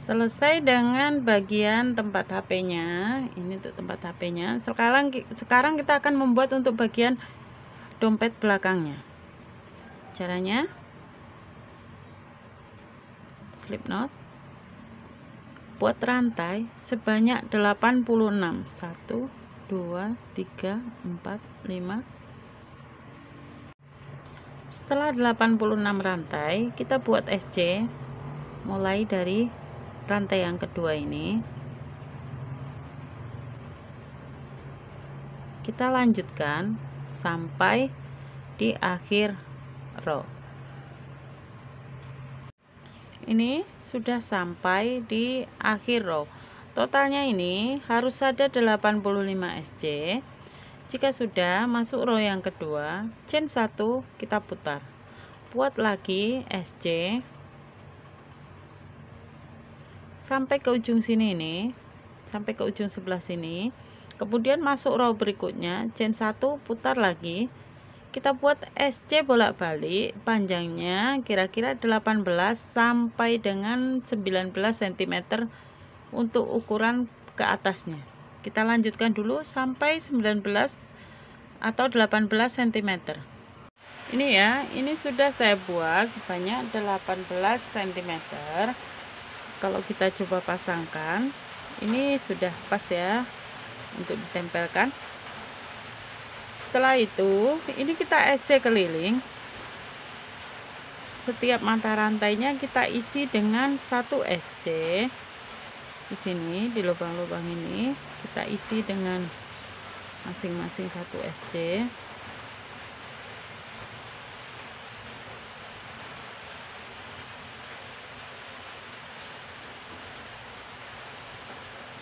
Selesai dengan bagian tempat HP-nya. Ini untuk tempat HP-nya. Sekarang kita akan membuat untuk bagian dompet belakangnya. Caranya slip knot, buat rantai sebanyak 86. 1 2 3 4 5. Setelah 86 rantai, kita buat SC mulai dari rantai yang kedua ini. Kita lanjutkan sampai di akhir row. Ini sudah sampai di akhir row. Totalnya ini harus ada 85 SC. Jika sudah masuk row yang kedua, chain 1 kita putar. Buat lagi SC sampai ke ujung sini ini, sampai ke ujung sebelah sini. Kemudian masuk row berikutnya, chain 1 putar lagi. Kita buat SC bolak-balik, panjangnya kira-kira 18 sampai dengan 19 cm untuk ukuran ke atasnya. Kita lanjutkan dulu sampai 19 atau 18 cm. Ini ya, ini sudah saya buat sebanyak 18 cm. Kalau kita coba pasangkan, ini sudah pas ya untuk ditempelkan. Setelah itu, ini kita SC keliling. Setiap mata rantainya kita isi dengan 1 SC. Di sini, di lubang-lubang ini, kita isi dengan masing-masing 1 SC.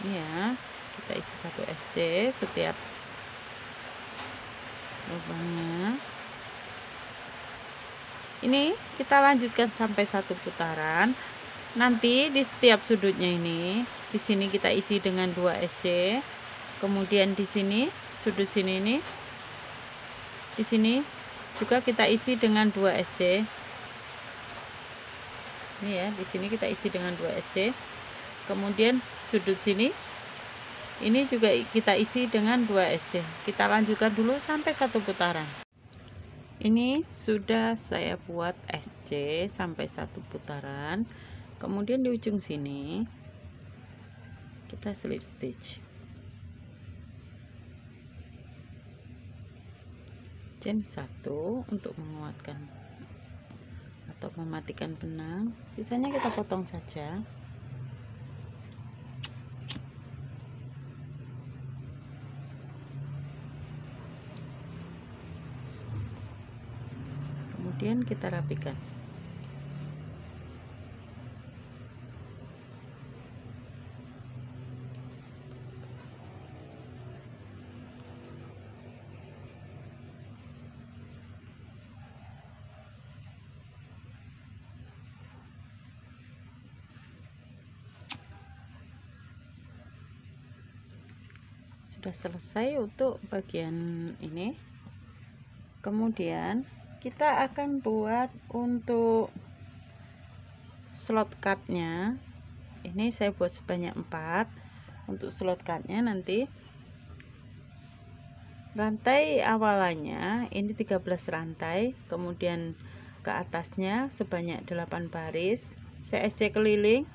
Ini ya, kita isi 1 SC setiap lubangnya. Ini kita lanjutkan sampai 1 putaran. Nanti di setiap sudutnya ini, di sini kita isi dengan 2 SC. Kemudian di sini, sudut sini ini, di sini juga kita isi dengan 2 SC. Ini ya, di sini kita isi dengan 2 SC. Kemudian sudut sini ini juga kita isi dengan 2 SC. Kita lanjutkan dulu sampai 1 putaran. Ini sudah saya buat SC sampai 1 putaran. Kemudian di ujung sini kita slip stitch. Chain 1 untuk menguatkan atau mematikan benang. Sisanya kita potong saja. Kemudian kita rapikan. Sudah selesai untuk bagian ini. Kemudian kita akan buat untuk slot cutnya. Ini saya buat sebanyak 4 untuk slot cutnya. Nanti rantai awalannya ini 13 rantai, kemudian ke atasnya sebanyak 8 baris. Saya SC keliling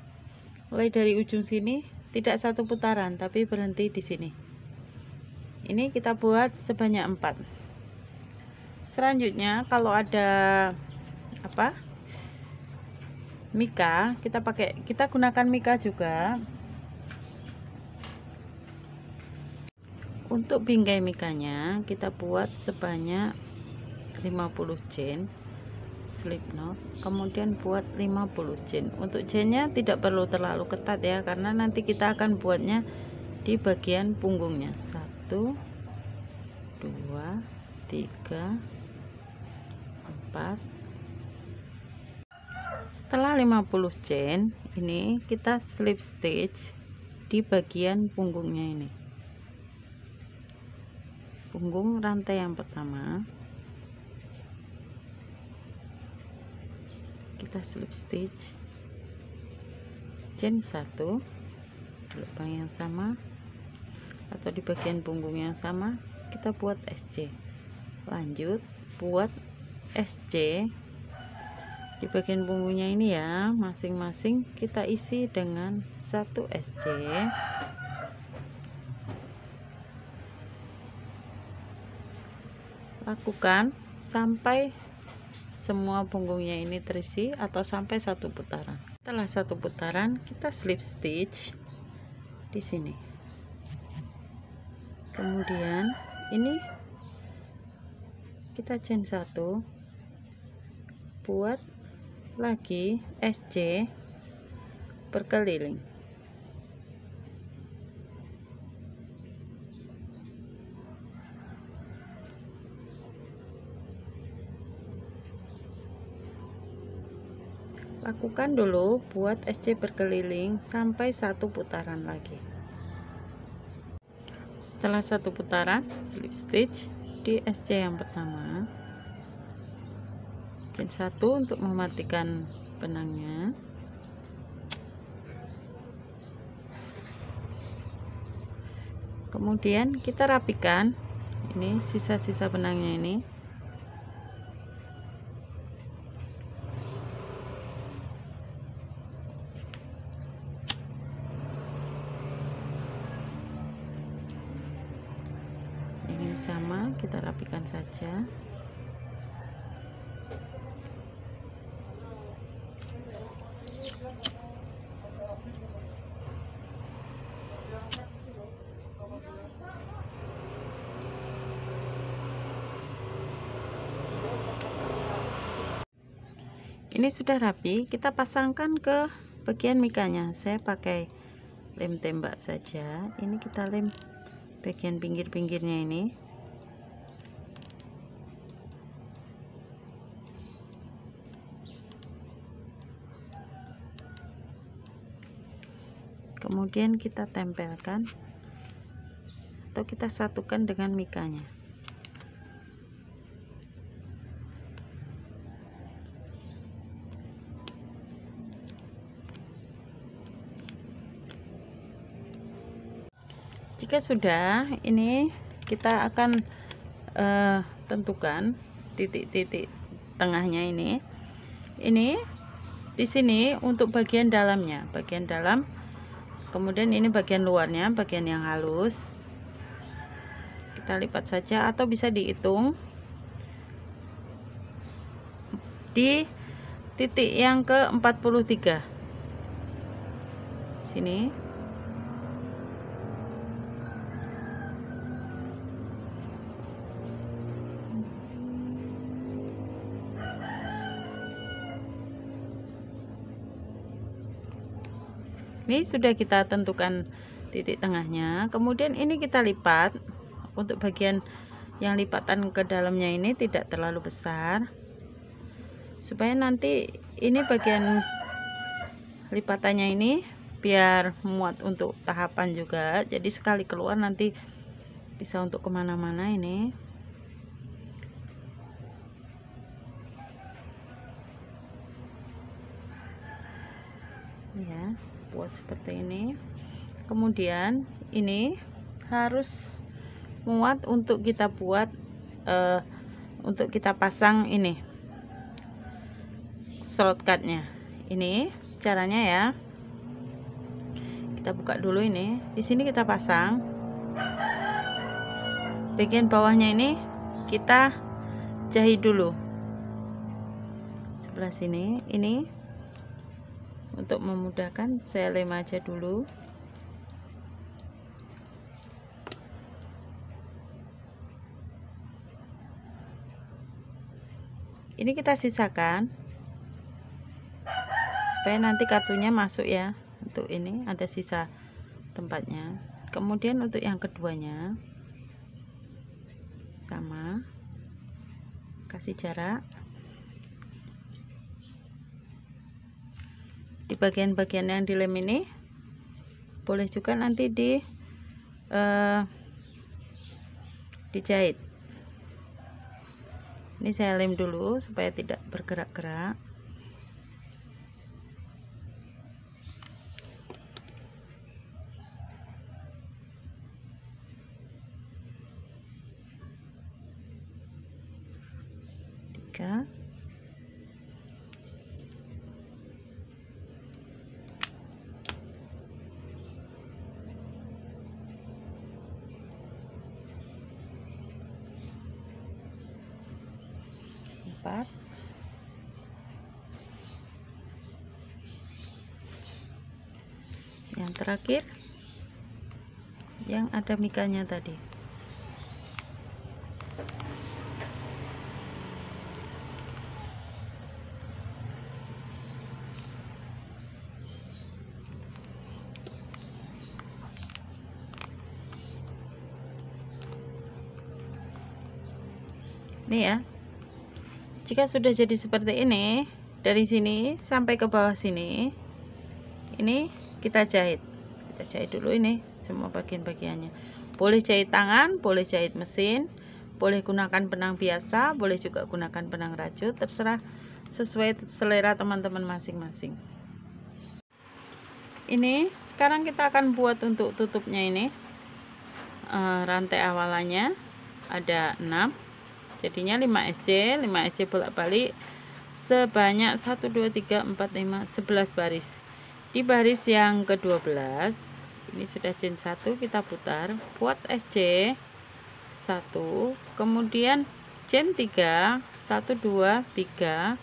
mulai dari ujung sini, tidak 1 putaran tapi berhenti di sini. Ini kita buat sebanyak 4. Selanjutnya kalau ada mika, kita gunakan mika juga. Untuk bingkai mikanya kita buat sebanyak 50 chain slip knot, kemudian buat 50 chain. Untuk chainnya tidak perlu terlalu ketat ya, karena nanti kita akan buatnya di bagian punggungnya. 1 2 3 4. Setelah 50 chain, ini kita slip stitch di bagian punggungnya ini. Punggung rantai yang pertama. Kita slip stitch. chain 1 di lubang yang sama atau di bagian punggung yang sama, kita buat SC. Lanjut buat SC di bagian punggungnya ini ya, masing-masing kita isi dengan 1 SC. Lakukan sampai semua punggungnya ini terisi atau sampai 1 putaran. Setelah 1 putaran, kita slip stitch di sini. Kemudian ini kita chain 1, buat lagi SC berkeliling. Lakukan dulu buat SC berkeliling sampai 1 putaran lagi. Setelah 1 putaran, slip stitch di SC yang pertama, chain 1 untuk mematikan benangnya. Kemudian kita rapikan ini sisa-sisa benangnya ini. Ini sama, kita rapikan saja. Ini sudah rapi, kita pasangkan ke bagian mikanya. Saya pakai lem tembak saja. Ini kita lem bagian pinggir-pinggirnya ini. Kemudian kita tempelkan atau kita satukan dengan mikanya. Jika sudah, ini kita akan tentukan titik-titik tengahnya ini. Ini di sini untuk bagian dalamnya, bagian dalam. Kemudian ini bagian luarnya, bagian yang halus. Kita lipat saja atau bisa dihitung di titik yang ke 43. Sini. Ini sudah kita tentukan titik tengahnya. Kemudian ini kita lipat. Untuk bagian yang lipatan ke dalamnya ini tidak terlalu besar, supaya nanti ini bagian lipatannya ini biar muat untuk tahapan juga. Jadi sekali keluar nanti bisa untuk kemana-mana ini. Ya, buat seperti ini. Kemudian ini harus muat untuk kita buat untuk kita pasang ini shortcutnya. Ini caranya ya, kita buka dulu ini. Di sini kita pasang bagian bawahnya, ini kita jahit dulu sebelah sini. Ini untuk memudahkan saya lem aja dulu. Ini kita sisakan supaya nanti kartunya masuk ya. Untuk ini ada sisa tempatnya. Kemudian untuk yang keduanya sama, kasih jarak di bagian-bagian yang dilem ini. Boleh juga nanti dijahit. Ini saya lem dulu supaya tidak bergerak-gerak. 3, empat, yang terakhir yang ada mikanya tadi. Ini ya, jika sudah jadi seperti ini, dari sini sampai ke bawah sini, ini kita jahit dulu ini semua bagian-bagiannya. Boleh jahit tangan, boleh jahit mesin, boleh gunakan benang biasa, boleh juga gunakan benang rajut, terserah sesuai selera teman-teman masing-masing. Ini sekarang kita akan buat untuk tutupnya ini. Rantai awalannya ada 6, jadinya 5 SC bolak-balik sebanyak 1 2 3 4 5 11 baris. Di baris yang ke-12 ini sudah chain 1, kita putar, buat SC 1, kemudian chain 3 1 2 3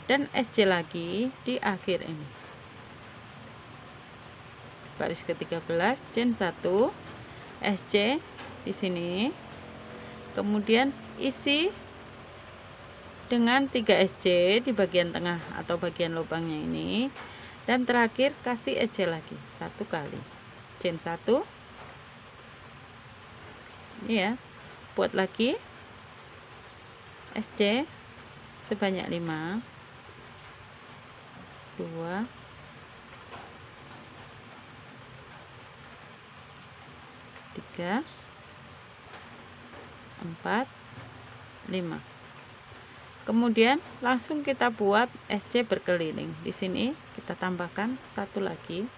dan SC lagi di akhir ini. Baris ke-13 chain 1, SC di sini, kemudian isi dengan 3 SC di bagian tengah atau bagian lubangnya ini, dan terakhir kasih SC lagi 1 kali, chain 1 ini ya, buat lagi SC sebanyak 5, 2, 3, 4, 5. Kemudian langsung kita buat SC berkeliling. Di sini kita tambahkan 1 lagi.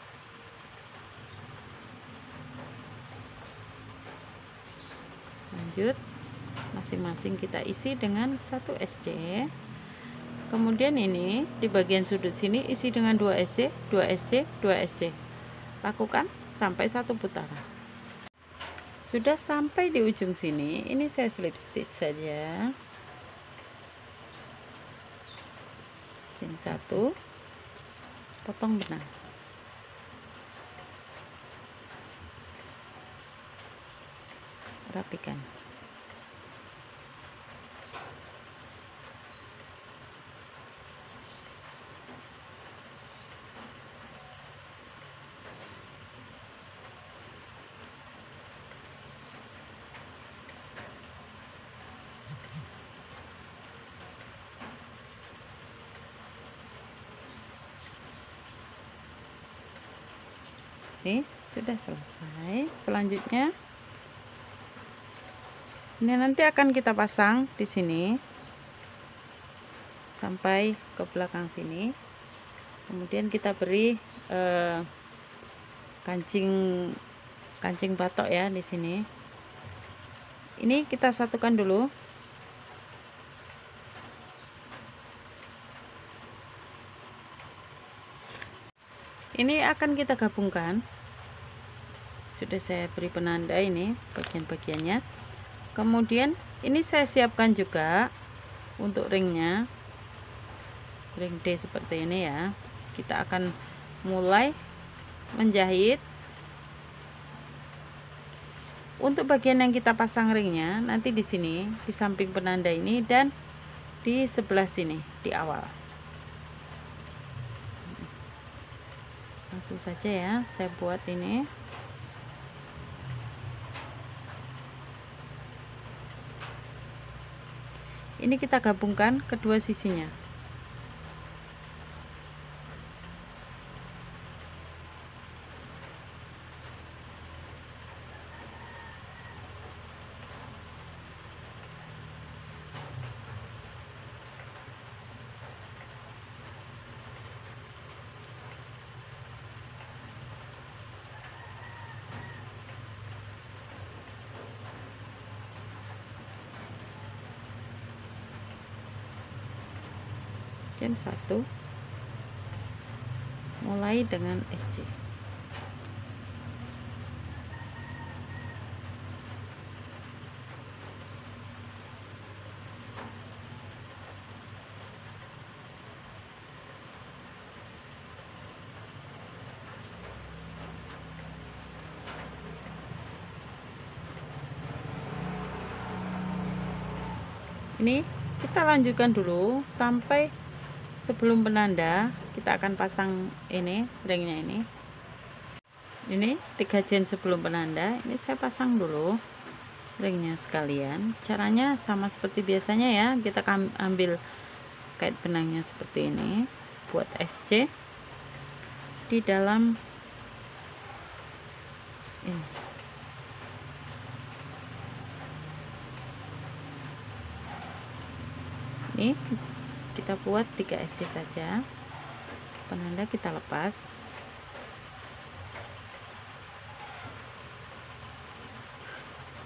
Lanjut, masing-masing kita isi dengan 1 SC. Kemudian ini di bagian sudut sini isi dengan 2 SC, 2 SC, 2 SC. Lakukan sampai 1 putaran. Sudah sampai di ujung sini, ini saya slip stitch saja. Chain 1, potong benang, rapikan. Ini sudah selesai. Selanjutnya ini nanti akan kita pasang di sini sampai ke belakang sini. Kemudian kita beri kancing batok ya di sini. Ini kita satukan dulu. Ini akan kita gabungkan. Sudah saya beri penanda ini bagian-bagiannya. Kemudian ini saya siapkan juga untuk ringnya, ring D seperti ini ya. Kita akan mulai menjahit. Untuk bagian yang kita pasang ringnya nanti di sini, di samping penanda ini dan di sebelah sini di awal. Langsung saja ya saya buat ini. Ini kita gabungkan kedua sisinya. chain 1, mulai dengan SC. Ini kita lanjutkan dulu sampai sebelum penanda. Kita akan pasang ini ringnya ini 3 chain sebelum penanda. Ini saya pasang dulu ringnya sekalian. Caranya sama seperti biasanya ya, kita ambil kait benangnya seperti ini, buat SC di dalam ini. Ini kita buat 3 SC saja, penanda kita lepas.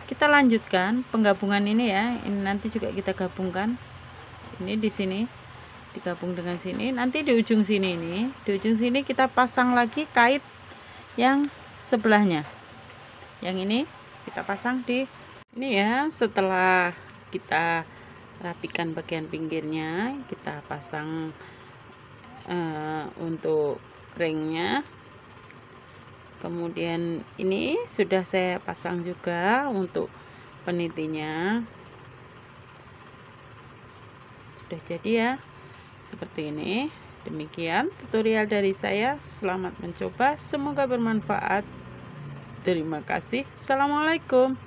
Kita lanjutkan penggabungan ini ya, ini nanti juga kita gabungkan. Ini di sini digabung dengan sini, nanti di ujung sini kita pasang lagi kait yang sebelahnya. Yang ini kita pasang di sini ya. Setelah kita rapikan bagian pinggirnya, kita pasang untuk ringnya. Kemudian ini sudah saya pasang juga untuk penitinya, sudah jadi ya, seperti ini. Demikian tutorial dari saya, selamat mencoba, semoga bermanfaat. Terima kasih. Assalamualaikum.